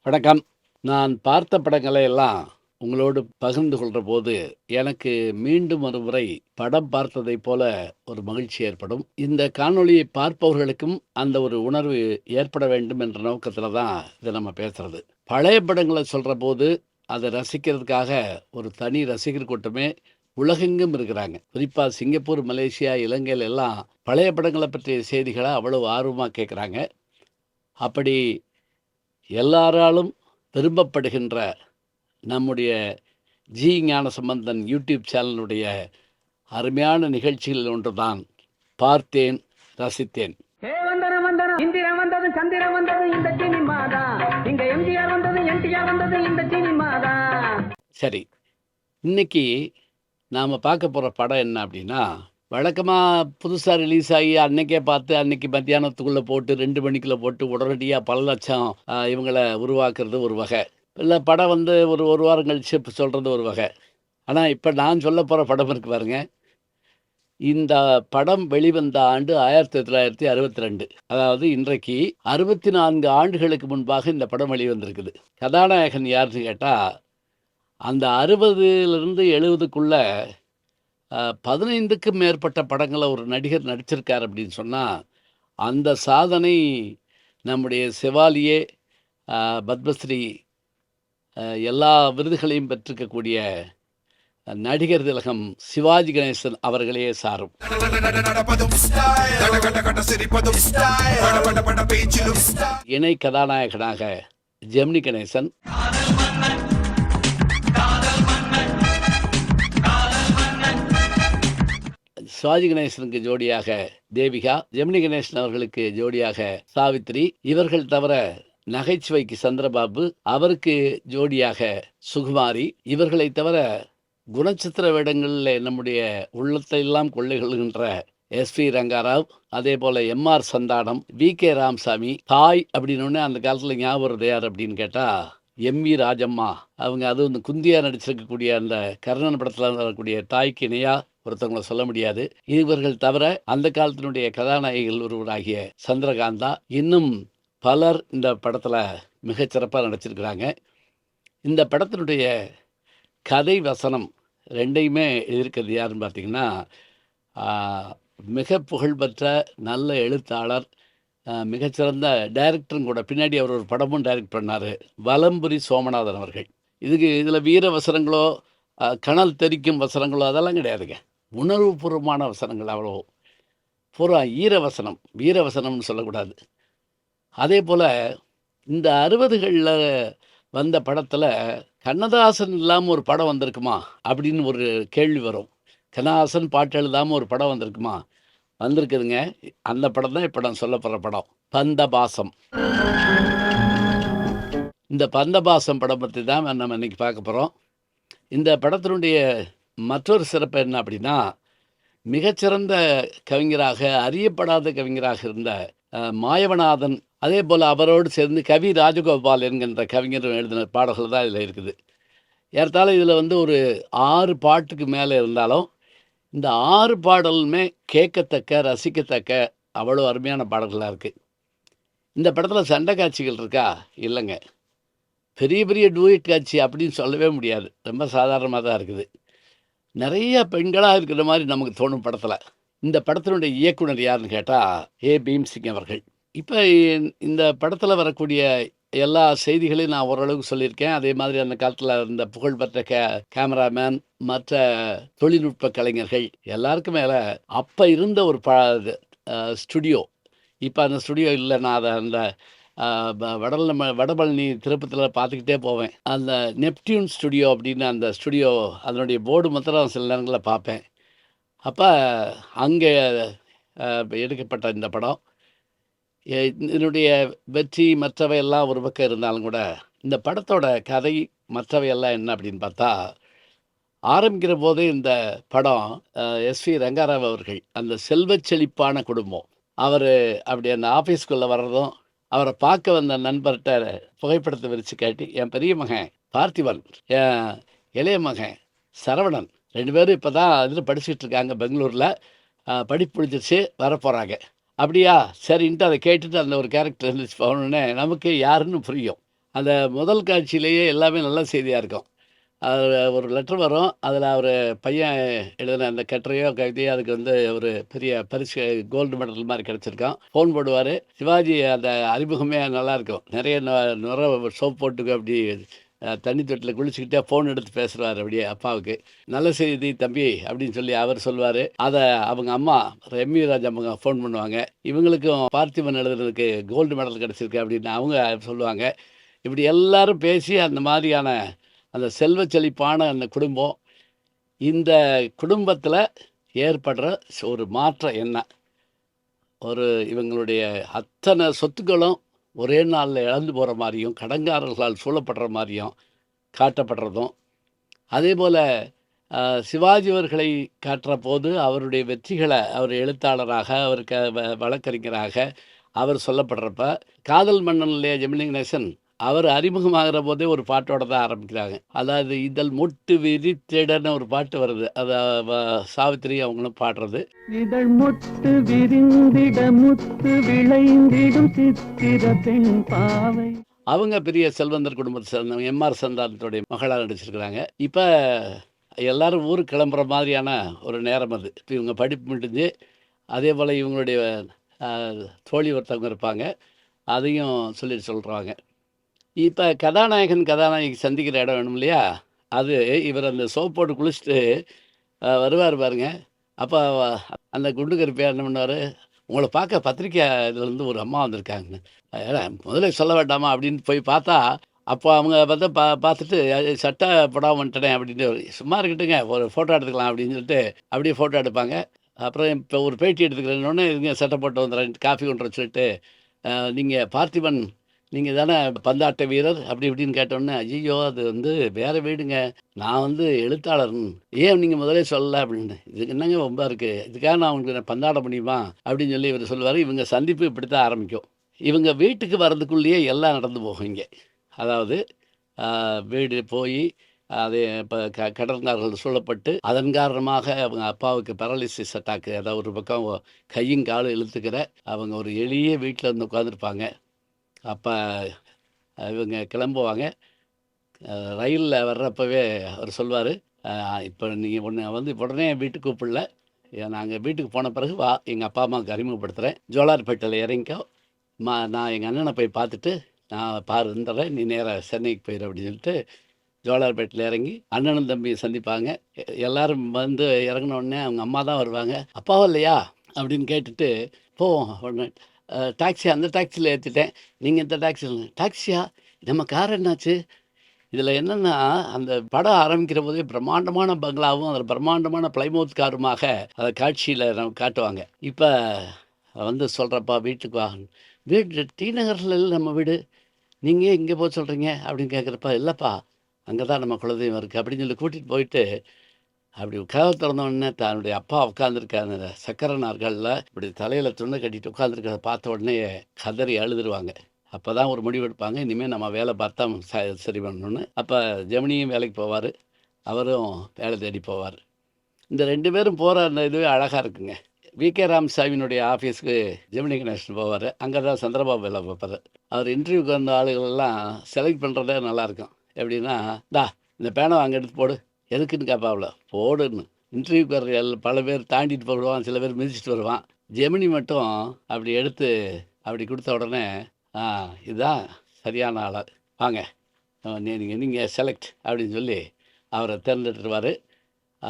வணக்கம். நான் பார்த்த படங்களை எல்லாம் உங்களோடு பகிர்ந்து கொள்ற போது, எனக்கு மீண்டும் ஒரு முறை படம் பார்த்ததைப் போல ஒரு மகிழ்ச்சி ஏற்படும். இந்த காணொளியை பார்ப்பவர்களுக்கும் அந்த ஒரு உணர்வு ஏற்பட வேண்டும் என்ற நோக்கத்தில தான் இத நம்ம பேசுறது. பழைய படங்கள சொல்றபோது, அத ரசிக்கிறதுக்காக ஒரு தனி ரசிகர் கூட்டமே உலகெங்கும் இருக்கிறாங்க. குறிப்பா சிங்கப்பூர், மலேசியா, இலங்கையில எல்லாம் பழைய படங்கள பற்றிய செய்திகள அவ்வளவு ஆர்வமா கேட்குறாங்க. அப்படி எல்லாராலும் விரும்பப்படுகின்ற நம்முடைய ஜி. ஞானசம்பந்தன் யூடியூப் சேனலுடைய அருமையான நிகழ்ச்சிகளில் ஒன்றுதான் பார்த்தேன், ரசித்தேன். வந்தனம் வந்தனம் இந்திரன் வந்தது சந்திரன் வந்தது இந்த சினிமாதா, இங்க எம்ஜிஆர் வந்தது என்டிஆர் வந்தது இந்த சினிமாதா. சரி, இன்னைக்கு நாம பார்க்க போற படம் என்ன அப்படின்னா, வழக்கமா புதுசா ரிலீஸ் ஆகி அன்னைக்கே பார்த்து, அன்னைக்கு மத்தியானத்துக்குள்ள போட்டு 2 மணிக்குள்ள போட்டு உடனடியா பல லட்சம் இவங்கள உருவாக்குறது ஒரு வகை. இல்ல படம் வந்து ஒரு 1 வாரம் கழிச்சு இப்ப சொல்றது ஒரு வகை. ஆனா, இப்ப நான் சொல்லப் போற படம் இருக்கு பாருங்க. இந்த படம் வெளிவந்த ஆண்டு 1962. அதாவது இன்றைக்கு 64 ஆண்டுகளுக்கு முன்பாக இந்த படம் வெளிவந்திருக்குது. கதாநாயகன் யாருன்னு கேட்டா, அந்த 60லிருந்து 70க்குள்ள 15க்கும் மேற்பட்ட படங்கள ஒரு நடிகர் நடிச்சிருக்கார் அப்படின்னு சொன்னா, அந்த சாதனை நம்முடைய செவாலியே, பத்மஸ்ரீ எல்லா விருதுகளையும் பெற்றிருக்கக்கூடிய நடிகர் திலகம் சிவாஜி கணேசன் அவர்களையே சாரும். இணை கதாநாயகனாக ஜெமினி கணேசன், சிவாஜி கணேசனுக்கு ஜோடியாக தேவிகா, ஜெமினி கணேசன் அவர்களுக்கு ஜோடியாக சாவித்ரி, இவர்கள் தவிர நகைச்சுவைக்கு சந்திரபாபு, அவருக்கு ஜோடியாக சுகுமாரி, இவர்களை தவிர குணச்சித்திர வேடங்களில் நம்முடைய உள்ளத்தை எல்லாம் கொள்ளை கொள்கின்ற எஸ்.பி. ரங்காராவ், அதே போல எம்.ஆர். சந்தானம், வி.கே. ராமசாமி. தாய் அப்படின்னு அந்த காலத்தில் ஞாபகம் வருது யார் அப்படின்னு கேட்டால் எம்.வி. ராஜம்மா. அவங்க அதுவும் இந்த குந்தியா நடிச்சிருக்கக்கூடிய அந்த கர்ணன் படத்தில் வரக்கூடிய தாய்க்கு இணையாக ஒருத்தவங்களை சொல்ல முடியாது. இவர்கள் தவிர அந்த காலத்தினுடைய கதாநாயகிகள் ஒருவராகிய சந்திரகாந்தா, இன்னும் பலர் இந்த படத்தில் மிகச்சிறப்பாக நடிச்சிருக்கிறாங்க. இந்த படத்தினுடைய கதை வசனம் ரெண்டையுமே எழுதியிருக்கிறது யாருன்னு பார்த்தீங்கன்னா, மிக புகழ்பெற்ற நல்ல எழுத்தாளர், மிகச்சிறந்த டைரக்டரும் கூட. பின்னாடி அவர் ஒரு படமும் டைரக்ட் பண்ணார், வலம்புரி சோமநாதன் அவர்கள். இதில் வீர வசனங்களோ கனல் தெரிக்கும் வசனங்களோ அதெல்லாம் கிடையாதுங்க. உணர்வுபூர்வமான வசனங்கள் அவ்வளோ. பூரா ஈரவசனம், வீரவசனம்னு சொல்லக்கூடாது. அதே போல் இந்த 60களில் வந்த படத்தில் கண்ணதாசன் இல்லாமல் ஒரு படம் வந்திருக்குமா அப்படின்னு ஒரு கேள்வி வரும். கண்ணதாசன் பாட்டு எழுதாமல் ஒரு படம் வந்திருக்குமா? வந்திருக்குதுங்க. அந்த படம் தான் இப்போ நான் சொல்ல போகிற படம், பந்தபாசம். இந்த பந்தபாசம் படம் பற்றி தான் நம்ம இன்னைக்கு பார்க்க போகிறோம். இந்த படத்தினுடைய மற்றொரு சிறப்பு என்ன அப்படின்னா, மிகச்சிறந்த கவிஞராக, அறியப்படாத கவிஞராக இருந்த மாயவநாதன், அதே போல் அவரோடு சேர்ந்து கவி ராஜகோபால் என்கின்ற கவிஞர் எழுதின பாடல்கள் தான் இதில் இருக்குது. ஏறத்தாழ இதில் வந்து ஒரு 6 பாட்டுக்கு மேலே இருந்தாலும், இந்த 6 பாடலுமே கேட்கத்தக்க, ரசிக்கத்தக்க அவ்வளோ அருமையான பாடல்களாக இருக்குது. இந்த படத்தில் சண்டை காட்சிகள் இருக்கா? இல்லைங்க. பெரிய பெரிய டூயட் காட்சி அப்படின்னு சொல்லவே முடியாது. ரொம்ப சாதாரணமாக தான் இருக்குது. நிறைய பெண்களாக இருக்கிற மாதிரி நமக்கு தோணும் படத்தில். இந்த படத்தினுடைய இயக்குனர் யாருன்னு கேட்டால் ஏ. பீம்சிங் அவர்கள். இப்போ இந்த படத்தில் வரக்கூடிய எல்லா செய்திகளையும் நான் ஓரளவுக்கு சொல்லியிருக்கேன். அதே மாதிரி அந்த காலத்தில் இருந்த புகழ்பெற்ற கேமராமேன், மற்ற தொழில்நுட்ப கலைஞர்கள் எல்லாருக்கும் மேலே அப்போ இருந்த ஒரு ஸ்டுடியோ. இப்போ அந்த ஸ்டுடியோ இல்லை. நான் அதை அந்த வடபழனி திருப்பத்தில் பார்த்துக்கிட்டே போவேன். அந்த நெப்டியூன் ஸ்டுடியோ அப்படின்னு அந்த ஸ்டுடியோ, அதனுடைய போர்டு மாத்திரம் சில நேரங்களில் பார்ப்பேன். அப்போ அங்கே எடுக்கப்பட்ட இந்த படம், இதனுடைய வெற்றி மற்றவையெல்லாம் ஒரு பக்கம் இருந்தாலும் கூட, இந்த படத்தோட கதை மற்றவையெல்லாம் என்ன அப்படின்னு பார்த்தா, ஆரம்பிக்கிற போதே இந்த படம் எஸ்.வி. ரங்காராவ் அவர்கள், அந்த செல்வச் செழிப்பான குடும்பம், அவர் அப்படி அந்த ஆஃபீஸ்க்குள்ளே வர்றதும், அவரை பார்க்க வந்த நண்பர்கிட்ட புகைப்படத்தை விரித்து காட்டி, என் பெரிய மகன் பார்த்திபன், என் இளைய மகன் சரவணன் 2 பேரும் இப்போ தான் இதில் படிச்சுட்டு இருக்காங்க பெங்களூரில், படிப்பு முடிஞ்சிருச்சு, வரப்போகிறாங்க. அப்படியா சரின்ட்டு அதை கேட்டுட்டு அந்த ஒரு கேரக்டர் இருந்துச்சு போகணுன்னே நமக்கு யாருன்னு புரியும். அந்த முதல் காட்சியிலேயே எல்லாமே நல்ல செய்தியா இருக்கும். அது ஒரு லெட்டர் வரும். அதில அவரு பையன் எழுதின அந்த கட்டுரையோ, கவிதையோ அதுக்கு வந்து ஒரு பெரிய பரிசு கோல்டு மெடல் மாரி கிடைச்சிருக்கும். ஃபோன் போடுவாரு. சிவாஜி அந்த அறிமுகமே நல்லாயிருக்கும். நெறைய நுர சோப் போட்டு அப்படி தண்ணி தொட்டில குளிச்சுக்கிட்டே ஃபோன் எடுத்து பேசுறாரு அப்படியே அப்பாவுக்கு. "நல்ல செய்தி தம்பி" அப்படின்னு சொல்லி அவர் சொல்வாரு. அத அவங்க அம்மா எம்.வி. ராஜா அம்மா ஃபோன் பண்ணுவாங்க. இவங்களுக்கும் பார்த்திபன் எழுதுனதுக்கு கோல்டு மெடல் கிடைச்சிருக்கு அப்படின்னு அவங்க சொல்லுவாங்க. இப்படி எல்லாரும் பேசி அந்த மாதிரியான அந்த செல்வ செழிப்பான அந்த குடும்பம், இந்த குடும்பத்தில ஏற்படுற ஒரு மாற்றம் என்ன? ஒரு இவங்களுடைய அத்தனை சொத்துக்களும் ஒரே நாள்ல இழந்து போற மாரியும், கடன்காரர்களால் சூழப்படுற மாரியும் காட்டப்படுறதும், அதேபோல அ சிவாஜி அவர்களை காட்டுறபோது அவருடைய வெற்றிகள அவர் எழுத்தாளராக, அவர் வழக்கறிஞராக அவர் சொல்லப்படுறப்ப, காதல் மன்னன்லயே ஜெமினி கணேசன் அவர் அறிமுகமாகிற போதே ஒரு பாட்டோட தான் ஆரம்பிக்கிறாங்க. அதாவது இதழ் மொட்டு விரித்திடன்னு ஒரு பாட்டு வருது. அத சாவித்திரி அவங்களும் பாடுறது. இதழ் மொட்டு விரிந்திட முத்து விளைந்திடும் சித்திர பெண் பாவை. அவங்க பெரிய செல்வந்தர் குடும்பத்தை சேர்ந்தவங்க. எம்.ஆர். சந்தானத்துடைய மகளா நடிச்சிருக்கிறாங்க. இப்ப எல்லாரும் ஊருக்கு கிளம்புற மாதிரியான ஒரு நேரம் அது. இப்ப இவங்க படிப்பு முடிஞ்சு, அதேபோல இவங்களுடைய அ தோழி ஒருத்தவங்க இருப்பாங்க. அதையும் சொல்றாங்க. இப்ப கதாநாயகன், கதாநாயகி சந்திக்கிற இடம் வேணும் இல்லையா? அது இவர் அந்த சோப் போட்டு குளிச்சுட்டு வருவாரு பாருங்க. அப்ப அந்த குண்டு கருப்பையா என்ன பண்ணுவாரு, "உங்கள பார்க்க பத்திரிக்கை இதுலருந்து ஒரு அம்மா வந்திருக்காங்கன்னு." "ஏடா முதல்ல சொல்ல வேண்டாமா?" அப்படின்னு போய் பார்த்தா, அப்போ அவங்க வந்து பார்த்துட்டு "சட்டை போடாம வந்துட்டனே" அப்படின்னு, "சும்மா இருக்கட்டுங்க, ஒரு ஃபோட்டோ எடுத்துக்கலாம்" அப்படின்னு சொல்லிட்டு அப்படியே ஃபோட்டோ எடுப்பாங்க. அப்புறம் இப்போ ஒரு பேட்டி எடுத்துக்கிறேன்னோனே, "இருங்க சட்டை போட்டு வந்துடுறேன், காஃபி கொண்டு வர சொல்லிட்டு, நீங்க பார்த்திபன் நீங்க தானே பந்தாட்ட வீரர்?" அப்படி இப்படின்னு கேட்டோனே, "ஐய்யய்யோ! அது வந்து வேற வீடுங்க. நான் வந்து எழுத்தாளர். ஏன் நீங்க முதலே சொல்லல?" அப்படின்னு. "இதுக்கு என்னங்க வம்பா இருக்கு? இதுக்காக நான் உங்களுக்கு பந்தாட முடியுமா?" அப்படின்னு சொல்லி இவரு சொல்லுவாரு. இவங்க சந்திப்பு இப்படித்தான் ஆரம்பிக்கும். இவங்க வீட்டுக்கு வர்றதுக்குள்ளேயே எல்லாம் நடந்து போகும் இங்கே. அதாவது அ வீடு போயி, அது இப்ப கடன்காரர்கள் சூழப்பட்டு, அதன் காரணமாக அவங்க அப்பாவுக்கு பேரலிசிஸ் அட்டாக். அதாவது ஒரு பக்கம் கையும் காலும் இழுத்துக்கிற, அவங்க ஒரு எளிய வீட்ல வந்து உட்காந்துருப்பாங்க. அப்ப இவங்க கிளம்புவாங்க. ரயில்ல வர்றப்பவே அவரு சொல்வாரு, இப்ப நீ உன்ன வந்து உடனே வீட்டுக்கு கூப்பிடல. நாங்க வீட்டுக்கு போன பிறகு வா, எங்க அப்பா, அம்மாவுக்கு அறிமுகப்படுத்துறேன். ஜோலார்பேட்டையில இறங்கிக்கோ. நான் எங்க அண்ணன போய் பார்த்துட்டு, நான் வந்துடுறேன். நீ நேரா சென்னைக்கு போயிரு" அப்படின்னு சொல்லிட்டு, ஜோலார்பேட்டையில இறங்கி அண்ணனும் தம்பியும் சந்திப்பாங்க. எல்லாரும் வந்து இறங்குன உடனே அவங்க அம்மா தான் வருவாங்க. "அப்பாவும் இல்லையா?" அப்படின்னு கேட்டுட்டு, போவோம் உடனே. டாக்ஸி அந்த டாக்ஸில ஏத்திட்டேன். நீங்க இந்த டாக்ஸில டாக்ஸியா? நம்ம கார் என்னாச்சு?" இதில என்னன்னா, அந்த படம் ஆரம்பிக்கிற போதே பிரம்மாண்டமான பங்களாவும், அதில பிரம்மாண்டமான பிளைமவுத் காருமாக அத காட்சியில நமக்கு காட்டுவாங்க. இப்ப வந்து சொல்றப்பா வீட்டுக்கு வா. வீடு டி நகர்ல இல்ல நம்ம வீடு. நீங்க ஏன் இங்க போ சொல்றீங்க? அப்படின்னு கேட்கிறப்ப, இல்லப்பா அங்க தான் நம்ம குலதெய்வம் இருக்கு அப்படின்னு சொல்லி கூட்டிட்டு போயிட்டு, அப்படி கதவ திறந்த உடனே தன்னுடைய அப்பா உட்கார்ந்திருக்க அந்த சக்கர நாற்காலில இப்படி தலையில துண்ட கட்டிட்டு உட்கார்ந்திருக்கிறத பார்த்த உடனே கதறி அழுதுருவாங்க. அப்பதான் ஒரு முடிவு எடுப்பாங்க. இனிமே நம்ம வேலை பார்த்தா சரி பண்ணணும்னு. அப்ப ஜெமினியும் வேலைக்கு போவாரு. அவரும் வேலை தேடி போவாரு. இந்த 2 பேரும் போற அந்த இதுவே அழகா இருக்குங்க. வி.கே. ராமசாமியினுடைய ஆஃபீஸ்க்கு ஜெமினி கணேசன் போவாரு. அங்க தான் சந்திரபாபு வேலை பார்ப்பாரு. அவர் இன்டர்வியூக்கு வந்த ஆளுகள் எல்லாம் செலக்ட் பண்றதே நல்லாயிருக்கும். எப்படின்னா, "இந்தா இந்த பேனாவ அங்க எடுத்து போடு." எதுக்குன்னு கேட்பாப்புல. "போடுன்னு." இன்டர்வியூக்கு வர்ற பல பேர் தாண்டிட்டு வருவான். சில பேர் மிதிச்சுட்டு வருவான். ஜெமினி மட்டும் அப்படி எடுத்து அப்படி குடுத்த உடனே, "ஆ இதுதான் சரியான ஆளு. வாங்க. நீங்க நீங்க செலக்ட்." அப்படின்னு சொல்லி அவர தேர்ந்தெடுத்துருவாரு. ஆ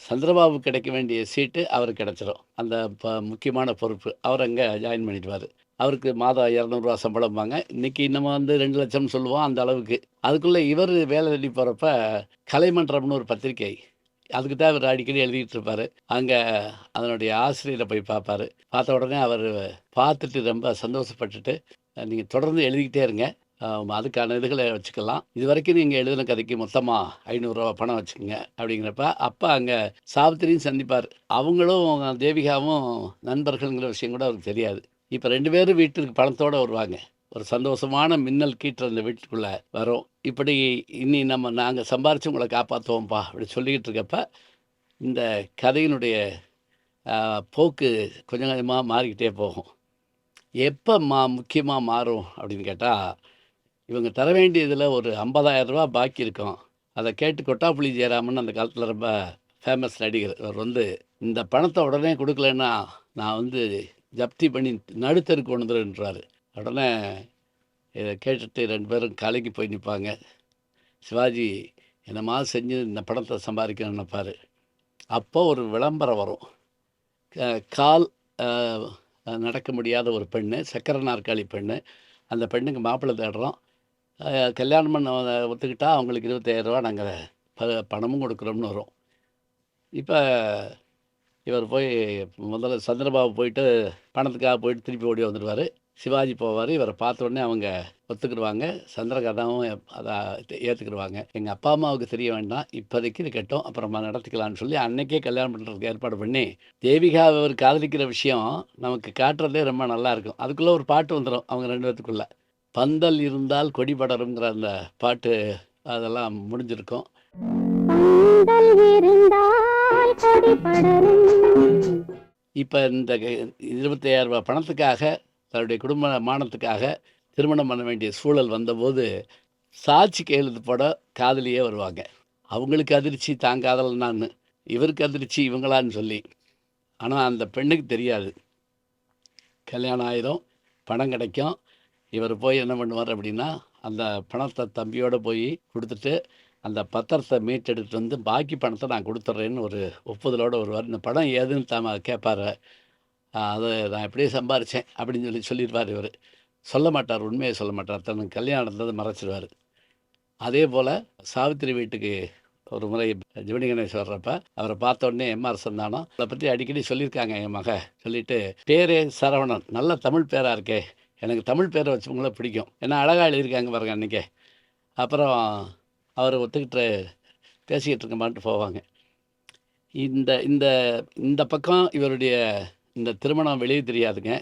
சந்திரபாபு கிடைக்க வேண்டிய சீட்டு அவருக்கு கிடைச்சிரும். அந்த முக்கியமான பொறுப்பு. அவர் அங்க ஜாயின் பண்ணிடுவாரு. அவருக்கு மாதம் ரூ. 200 சம்பளம்பாங்க. இன்னைக்கு நம்ம வந்து 2,00,000 சொல்லுவோம் அந்த அளவுக்கு. அதுக்குள்ள இவரு வேலை தேடி போறப்ப, கலைமன்றம்னு ஒரு பத்திரிக்கை. அதுக்கு தான் இவரு அடிக்கடி எழுதிட்டு இருப்பாரு. அங்க அதனுடைய ஆசிரியர போய் பார்ப்பாரு. பார்த்த உடனே அவரு பார்த்துட்டு ரொம்ப சந்தோஷப்பட்டுட்டு, நீங்க தொடர்ந்து எழுதிக்கிட்டே இருங்க. அதுக்கான இதுகள வச்சுக்கலாம். இதுவரைக்கும் நீங்க எழுதின கதைக்கு மொத்தமா ரூ. 500 பணம் வச்சுக்கங்க." அப்படிங்கிறப்ப, அப்ப அங்க சாவித்திரியும் சந்திப்பாரு. அவங்களும் தேவிகாவும் நண்பர்கள்ங்கிற விஷயம் கூட அவருக்கு தெரியாது. இப்ப 2 பேரும் வீட்டிற்கு பணத்தோட வருவாங்க. ஒரு சந்தோஷமான மின்னல் கீற்று அந்த வீட்டுக்குள்ள வரும். இப்படி "இனி நாங்க சம்பாரிச்சு உங்கள காப்பாத்துவோம்ப்பா" அப்படி சொல்லிக்கிட்டு இருக்கப்ப, இந்த கதையினுடைய போக்கு கொஞ்சம் கொஞ்சமா மாறிக்கிட்டே போகும். எப்ப முக்கியமா மாறும் அப்படின்னு கேட்டா, இவங்க தர வேண்டியதில் ஒரு ரூ. 50,000 பாக்கி இருக்கும். அதை கேட்டு கொட்டாப்புளி ஜெயராமன் அந்த காலத்தில் ரொம்ப ஃபேமஸ் நடிகர். அவர் வந்து இந்த பணத்தை உடனே கொடுக்கலன்னா நான் வந்து ஜப்தி பண்ணி நடுத்தருக்கு கொண்டு வந்துருன்றாரு. உடனே இதை கேட்டுட்டு 2 பேரும் கலங்கி போய் நிற்பாங்க. சிவாஜி என்னமா செஞ்சு இந்த பணத்தை சம்பாதிக்கணும்னு நினைப்பாரு. அப்போ ஒரு விளம்பரம் வரும். கால் நடக்க முடியாத ஒரு பெண்ணு, சக்கர நாற்காலி பெண்ணு. அந்த பெண்ணுக்கு மாப்பிள்ளை தேடுறோம். கல்யாணம் பண்ண ஒத்துக்கிட்டா அவங்களுக்கு ரூ. 25,000 நாங்கள் பணமும் கொடுக்குறோம்னு வரும். இப்போ இவர் போய் முதல்ல சந்திரபாபு போயிட்டு பணத்துக்காக போயிட்டு திருப்பி ஓடி வந்துடுவார். சிவாஜி போவார். இவரை பார்த்த உடனே அவங்க ஒத்துக்கிடுவாங்க. சந்திரகதாவும் அதை ஏற்றுக்கிடுவாங்க. எங்கள் அப்பா அம்மாவுக்கு தெரிய வேண்டாம், இப்போதைக்கு இருக்கட்டும், அப்புறமா நடத்திக்கலான்னு சொல்லி அன்னைக்கே கல்யாணம் பண்ணுறதுக்கு ஏற்பாடு பண்ணி, தேவிகா அவர் காதலிக்கிற விஷயம் நமக்கு காட்டுறதே ரொம்ப நல்லாயிருக்கும். அதுக்குள்ளே ஒரு பாட்டு வந்துடும் அவங்க 2 பேத்துக்குள்ளே. பந்தல் இருந்தால் கொடி படருங்கிற அந்த பாட்டு அதெல்லாம் முடிஞ்சிருக்கும். இப்போ இந்த ரூ. 25,000 பணத்துக்காக தன்னுடைய குடும்ப மானத்துக்காக திருமணம் பண்ண வேண்டிய சூழல் வந்தபோது சாட்சி கையெழுத்து போட காதலியே வருவாங்க. அவங்களுக்கு அதிர்ச்சி தான் காதலனான்னு, இவருக்கு அதிர்ச்சி இவங்களான்னு சொல்லி. ஆனால் அந்த பெண்ணுக்கு தெரியாது. கல்யாணம் ஆயிரும், பணம் கிடைக்கும். இவர் போய் என்ன பண்ணுவார் அப்படின்னா, அந்த பணத்தை தம்பியோடு போய் கொடுத்துட்டு அந்த பத்திரத்தை மீட்டெடுத்து வந்து பாக்கி பணத்தை நான் கொடுத்துட்றேன்னு ஒரு ஒப்புதலோடு வருவார். இந்த படம் ஏதுன்னு கேட்பார். அதை நான் எப்படியே சம்பாரித்தேன் அப்படின்னு சொல்லிடுவார். இவர் சொல்ல மாட்டார், உண்மையை சொல்ல மாட்டார். தனக்கு கல்யாணம் நடந்ததை மறைச்சிடுவார். அதே போல் சாவித்திரி வீட்டுக்கு ஒரு முறை ஜெமினி கணேஷ் வர்றப்ப அவரை பார்த்த உடனே எம்ஆர் சந்தானம் அதை பற்றி அடிக்கடி சொல்லியிருக்காங்க. என் மக சொல்லிவிட்டு, பேரே சரவணன், நல்ல தமிழ் பேராக இருக்கே, எனக்கு தமிழ் பேரை வச்சவங்கள பிடிக்கும், ஏன்னா அழகாக எழுதியிருக்காங்க பாருங்க அன்றைக்கே. அப்புறம் அவர் ஒத்துக்கிட்டு பேசிக்கிட்டு இருக்கமான்ட்டு போவாங்க. இந்த இந்த இந்த பக்கம் இவருடைய இந்த திருமணம் வெளியே தெரியாதுங்க.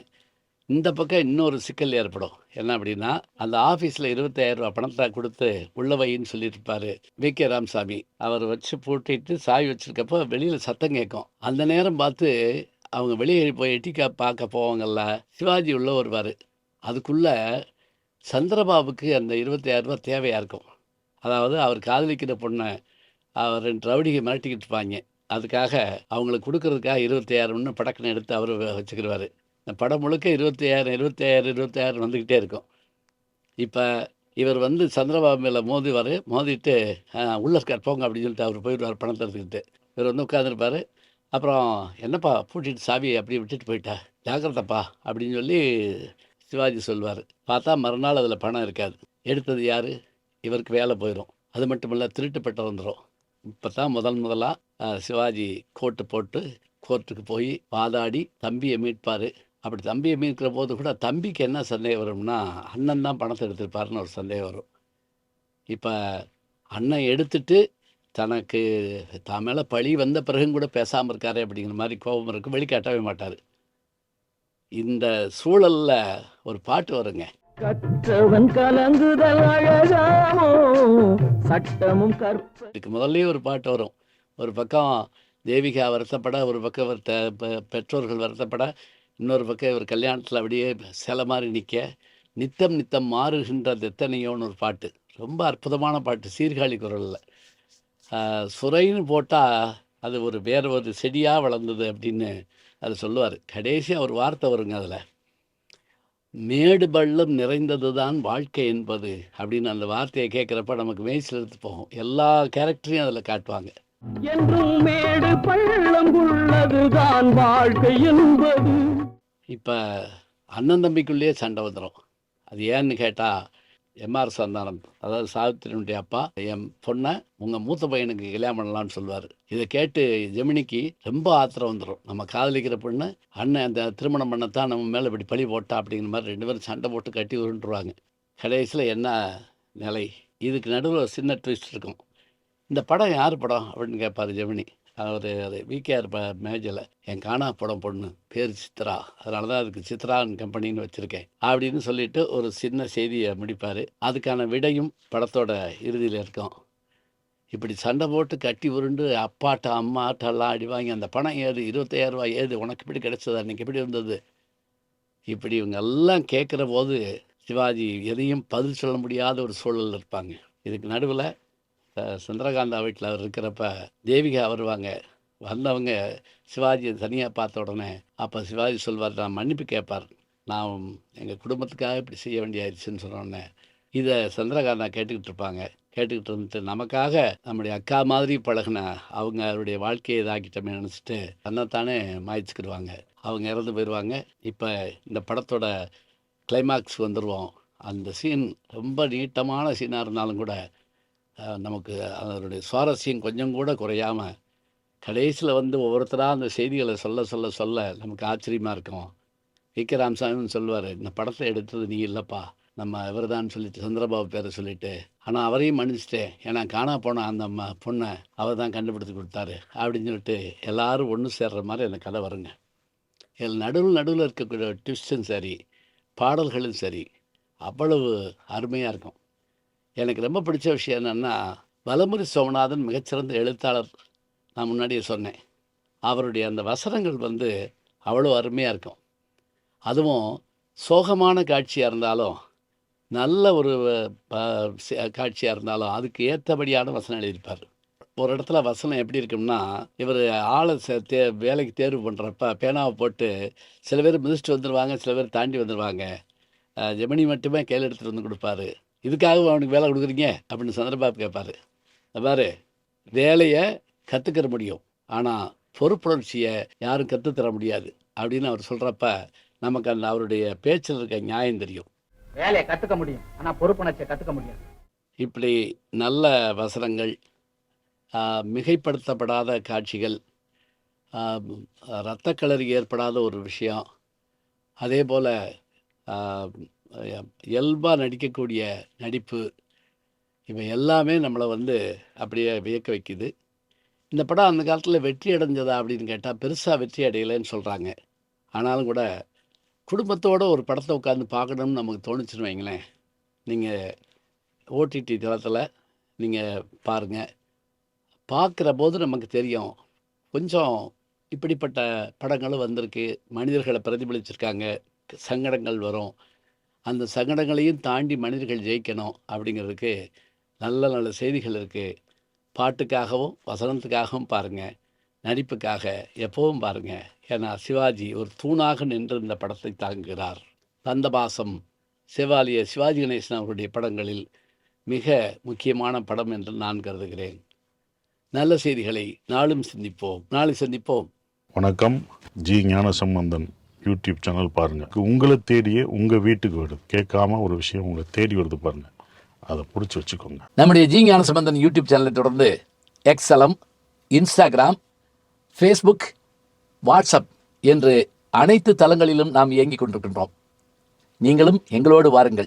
இந்த பக்கம் இன்னொரு சிக்கல் ஏற்படும். என்ன அப்படின்னா, அந்த ஆஃபீஸில் ரூ. 25,000 பணத்தை கொடுத்து உள்ள வைன்னு சொல்லியிருப்பார் வி.கே. ராமசாமி. அவர் வச்சு பூட்டிட்டு சாவி வச்சுருக்கப்போ வெளியில் சத்தம் கேட்கும். அந்த நேரம் பார்த்து அவங்க வெளியே போய் எட்டிக்கா பார்க்க போவாங்கல்ல, சிவாஜி உள்ளே வருவார். அதுக்குள்ளே சந்திரபாபுக்கு அந்த ரூ. 25,000 தேவையாக இருக்கும். அதாவது அவர் காதலிக்கிற பொண்ணை அவர் 2 ரவுடிகை மிரட்டிக்கிட்டு இருப்பாங்க. அதுக்காக அவங்களுக்கு கொடுக்கறதுக்காக 25,000ன்னு படக்குன்னு எடுத்து அவர் வச்சுக்கிடுவார். இந்த படம் முழுக்க 25,000 25,000 25,000 வந்துக்கிட்டே இருக்கும். இப்போ இவர் வந்து சந்திரபாபு மேலே மோதிட்டு உள்ளே இருக்கார் போங்க அப்படின்னு சொல்லிட்டு அவர் போயிடுவார் பணத்தை எடுத்துக்கிட்டு. இவர் வந்து உட்காந்துருப்பார். அப்புறம் என்னப்பா பூட்டிட்டு சாவியை அப்படியே விட்டுட்டு போயிட்டா, ஜாக்கிரதப்பா அப்படின்னு சொல்லி சிவாஜி சொல்வார். பார்த்தா மறுநாள் அதில் பணம் இருக்காது. எடுத்தது யார்? இவருக்கு வேலை போயிடும். அது மட்டும் இல்லை, திருட்டுப்பட்ட வந்துடும். இப்போ தான் முதலாக சிவாஜி கோட்டு போட்டு கோர்ட்டுக்கு போய் வாதாடி தம்பியை மீட்பார். அப்படி தம்பியை மீட்கிற போது கூட தம்பிக்கு என்ன சந்தேகம் வரும்னா, அண்ணன் தான் பணத்தை எடுத்திருப்பாருன்னு ஒரு சந்தேகம் வரும். இப்போ அண்ணன் எடுத்துட்டு தனக்கு தான் மேலே பழி வந்த பிறகும் கூட பேசாமல் இருக்காரு அப்படிங்கிற மாதிரி கோபம் இருக்கும். வெளிக்காட்டவே மாட்டார். இந்த சூழலில் ஒரு பாட்டு வருங்க. கற்றவன் கலங்குதல் அழகாமோ சட்டமும் இதுக்கு முதல்ல ஒரு பாட்டு வரும். ஒரு பக்கம் தேவிகா வருத்தப்பட, ஒரு பக்கம் பெற்றோர்கள் வருத்தப்பட, இன்னொரு பக்கம் இவர் கல்யாணத்தில் அப்படியே சிலை மாதிரி நிற்க, நித்தம் நித்தம் மாறுகின்றது எத்தனையோன்னு ஒரு பாட்டு. ரொம்ப அற்புதமான பாட்டு, சீர்காழி குரலில். சுரைன்னு போட்டால் அது வேறு ஒரு செடியாக வளர்ந்தது அப்படின்னு அது சொல்லுவார். கடைசியாக ஒரு வார்த்தை வருங்க அதில், மேடு பள்ளம் நிறைந்தது தான் வாழ்க்கை என்பது அப்படின்னு. அந்த வார்த்தையை கேட்குறப்ப நமக்கு மெய்சில் எடுத்து போகும். எல்லா கேரக்டரையும் அதில் காட்டுவாங்க. என்றும் மேடு பள்ளம் உள்ளதுதான் வாழ்க்கை என்பது. இப்போ அண்ணன் தம்பிக்குள்ளேயே சண்டை வந்துடும். அது ஏன்னு கேட்டால், எம்ஆர் சந்தானம், அதாவது சாவித்திரியினுடைய அப்பா, என் பொண்ணை உங்கள் மூத்த பையனுக்கு கல்யாணம் பண்ணலான்னு சொல்லுவார். இதை கேட்டு ஜெமினிக்கு ரொம்ப ஆத்திரம் வந்துடும். நம்ம காதலிக்கிற பொண்ணு அண்ணன் அந்த திருமணம் பண்ணத்தான் நம்ம மேலே இப்படி பழி போட்டா அப்படிங்கிற மாதிரி 2 பேரும் சண்டை போட்டு கட்டி உருண்டுருவாங்க. கடைசியில் என்ன நிலை? இதுக்கு நடுவில் ஒரு சின்ன ட்விஸ்ட் இருக்கும். இந்த படம் யார் படம் அப்படின்னு கேட்பார் ஜெமினி. அவர் அது விகேஆர் மேஜில் என் காணா படம் பொண்ணு பேர் சித்ரா, அதனால தான் அதுக்கு சித்ரான் கம்பெனின்னு வச்சுருக்கேன் அப்படின்னு சொல்லிட்டு ஒரு சின்ன செய்தியை முடிப்பார். அதுக்கான விடையும் படத்தோட இறுதியில் இருக்கும். இப்படி சண்டை போட்டு கட்டி உருண்டு அப்பாட்ட அம்மாட்டெல்லாம் அடி வாங்கி அந்த பணம் ஏது, 25,000 ஏது, உனக்கு இப்படி கிடைச்சது, அன்றைக்கி எப்படி இருந்தது, இப்படி இவங்க எல்லாம் கேட்குற போது சிவாஜி எதையும் பதில் சொல்ல முடியாத ஒரு சூழலில் இருப்பாங்க. இதுக்கு நடுவில் சந்திரகாந்தா வீட்டில் அவர் இருக்கிறப்ப தேவிகா வருவாங்க. வந்தவங்க சிவாஜியை தனியாக பார்த்த உடனே அப்போ சிவாஜி சொல்வார், நான் மன்னிப்பு கேட்பார். நான் எங்கள் குடும்பத்துக்காக இப்படி செய்ய வேண்டியாயிருச்சுன்னு சொன்ன உடனே இதை சந்திரகாந்தா கேட்டுக்கிட்டு இருப்பாங்க. கேட்டுக்கிட்டு இருந்துட்டு நமக்காக நம்முடைய அக்கா மாதிரி பழகின அவங்க அவருடைய வாழ்க்கையை இதாக்கிட்டோமே நினச்சிட்டு தன்னைத்தானே மாய்ச்சிக்கிடுவாங்க. அவங்க இறந்து போயிடுவாங்க. இப்போ இந்த படத்தோட கிளைமாக்ஸ் வந்துடுவோம். அந்த சீன் ரொம்ப நீட்டமான சீனாக இருந்தாலும் கூட நமக்கு அதனுடைய சுவாரஸ்யம் கொஞ்சம் கூட குறையாமல் கடைசியில் வந்து ஒவ்வொருத்தராக அந்த செய்திகளை சொல்ல சொல்ல சொல்ல நமக்கு ஆச்சரியமாக இருக்கும். வி.கே. ராமசாமின்னு சொல்லுவார், இந்த படத்தை எடுத்தது நீ இல்லைப்பா, நம்ம இவர் தான் சொல்லிட்டு சந்திரபாபு பேரை சொல்லிட்டு, ஆனால் அவரையும் மன்னிச்சிட்டேன், ஏன்னா காணா போன அந்த பொண்ணை அவர் தான் கண்டுபிடித்து கொடுத்தாரு அப்படின்னு சொல்லிட்டு எல்லாரும் ஒன்று சேர்ற மாதிரி அந்த கதை வருங்க. இதில் நடுவில் இருக்கக்கூடிய ட்விஸ்டும் சரி, பாடல்களும் சரி, அவ்வளவு அருமையாக இருக்கும். எனக்கு ரொம்ப பிடிச்ச விஷயம் என்னென்னா, வலமுறை சோமநாதன் மிகச்சிறந்த எழுத்தாளர். நான் முன்னாடியே சொன்னேன். அவருடைய அந்த வசனங்கள் வந்து அவ்வளோ அருமையாக இருக்கும். அதுவும் சோகமான காட்சியாக இருந்தாலும், நல்ல ஒரு காட்சியாக இருந்தாலும் அதுக்கு ஏற்றபடியான வசனம் எழுதியிருப்பார். ஒரு இடத்துல வசனம் எப்படி இருக்கும்னா, இவர் ஆளை வேலைக்கு தேர்வு பண்ணுறப்ப பேனாவை போட்டு சில பேர் மிதிச்சுட்டு வந்துடுவாங்க, சில பேர் தாண்டி வந்துடுவாங்க. ஜெமினி மட்டுமே கையில் எடுத்துகிட்டு வந்து கொடுப்பாரு. இதுக்காக அவனுக்கு வேலை கொடுக்குறீங்க அப்படின்னு சந்திரபாபு கேட்பார். பாரு, வேலையை கற்றுக்கிற முடியும், ஆனால் பொறுப்புணர்ச்சியை யாரும் கற்றுத்தர முடியாது அப்படின்னு அவர் சொல்கிறப்ப நமக்கு அந்த அவருடைய பேச்சில் இருக்க நியாயம் தெரியும். வேலையை கற்றுக்க முடியும், ஆனால் பொறுப்புணர்ச்சியை கற்றுக்க முடியாது. இப்படி நல்ல வசனங்கள், மிகைப்படுத்தப்படாத காட்சிகள், இரத்தக்களறி ஏற்படாத ஒரு விஷயம், அதே போல் இயல்பாக நடிக்கக்கூடிய நடிப்பு, இவை எல்லாமே நம்மளை வந்து அப்படியே வியக்க வைக்குது. இந்த படம் அந்த காலத்தில் வெற்றி அடைஞ்சதா அப்படின்னு கேட்டால் பெருசாக வெற்றி அடையலைன்னு சொல்கிறாங்க. ஆனாலும் கூட குடும்பத்தோடு ஒரு படத்தை உட்காந்து பார்க்கணும்னு நமக்கு தோணுச்சுன்னு வைங்களேன். நீங்கள் ஓடிடி தளத்தில் நீங்கள் பாருங்கள். பார்க்குற போது நமக்கு தெரியும், கொஞ்சம் இப்படிப்பட்ட படங்களும் வந்திருக்கு, மனிதர்களை பிரதிபலிச்சிருக்காங்க, சங்கடங்கள் வரும், அந்த சங்கடங்களையும் தாண்டி மனிதர்கள் ஜெயிக்கணும் அப்படிங்கிறதுக்கு நல்ல நல்ல செய்திகள் இருக்குது. பாட்டுக்காகவும் வசனத்துக்காகவும் பாருங்கள், நடிப்புக்காக எப்பவும் பாருங்கள். ஏன்னா சிவாஜி ஒரு தூணாக நின்று இந்த படத்தை தாங்குகிறார். தந்தபாசம் சிவாஜி கணேசன் அவருடைய படங்களில் மிக முக்கியமான படம் என்று நான் கருதுகிறேன். நல்ல செய்திகளை நாளும் சிந்திப்போம், நாளை சந்திப்போம். வணக்கம். ஜி ஞானசம்பந்தன் யூடியூப் சேனல் பாருங்கள். உங்களை தேடியே உங்கள் வீட்டுக்கு வருது. கேட்காம ஒரு விஷயம் உங்களை தேடி வருது பாருங்கள், அதை பிடிச்சி வச்சுக்கோங்க. நம்முடைய ஜி ஞானசம்பந்தன் யூடியூப் சேனலை தொடர்ந்து எக்ஸலம், இன்ஸ்டாகிராம், ஃபேஸ்புக், வாட்ஸ்அப் என்று அனைத்து தளங்களிலும் நாம் இயங்கிக் கொண்டிருக்கின்றோம். நீங்களும் எங்களோடு வாருங்கள்.